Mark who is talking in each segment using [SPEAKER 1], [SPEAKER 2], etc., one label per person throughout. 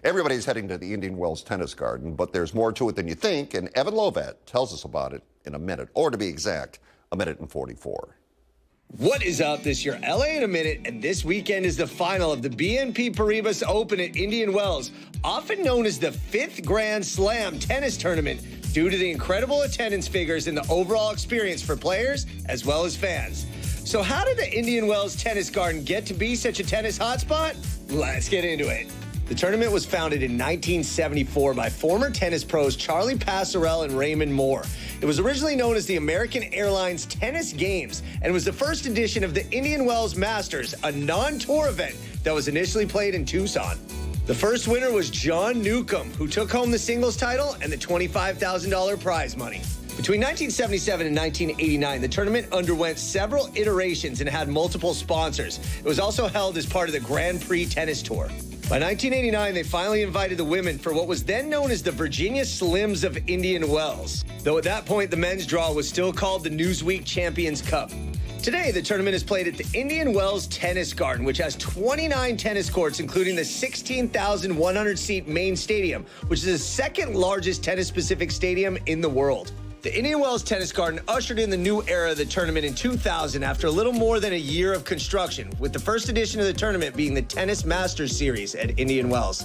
[SPEAKER 1] Everybody's heading to the Indian Wells Tennis Garden, but there's more to it than you think, and Evan Lovat tells us about it in a minute, or to be exact, a minute and 44.
[SPEAKER 2] What is up? This year, LA in a minute, and this weekend is the final of the BNP Paribas Open at Indian Wells, often known as the 5th Grand Slam tennis tournament, due to the incredible attendance figures and the overall experience for players as well as fans. So how did the Indian Wells Tennis Garden get to be such a tennis hotspot? Let's get into it. The tournament was founded in 1974 by former tennis pros Charlie Passerell and Raymond Moore. It was originally known as the American Airlines Tennis Games and was the first edition of the Indian Wells Masters, a non-tour event that was initially played in Tucson. The first winner was John Newcomb, who took home the singles title and the $25,000 prize money. Between 1977 and 1989, the tournament underwent several iterations and had multiple sponsors. It was also held as part of the Grand Prix Tennis Tour. By 1989, they finally invited the women for what was then known as the Virginia Slims of Indian Wells, though at that point the men's draw was still called the Newsweek Champions Cup. Today, the tournament is played at the Indian Wells Tennis Garden, which has 29 tennis courts, including the 16,100-seat main stadium, which is the second largest tennis-specific stadium in the world. The Indian Wells Tennis Garden ushered in the new era of the tournament in 2000 after a little more than a year of construction, with the first edition of the tournament being the Tennis Masters Series at Indian Wells.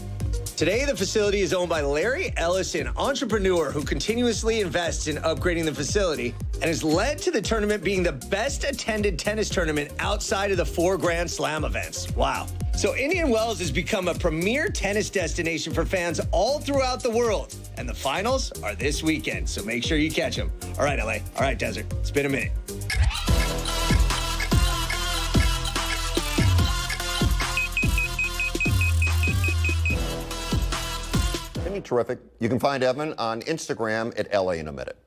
[SPEAKER 2] Today, the facility is owned by Larry Ellison, entrepreneur who continuously invests in upgrading the facility and has led to the tournament being the best attended tennis tournament outside of the 4 Grand Slam events. Wow. So Indian Wells has become a premier tennis destination for fans all throughout the world. And the finals are this weekend, so make sure you catch them. All right, LA. All right, Desert. It's been a minute.
[SPEAKER 1] Isn't he terrific? You can find Evan on Instagram at LA in a minute.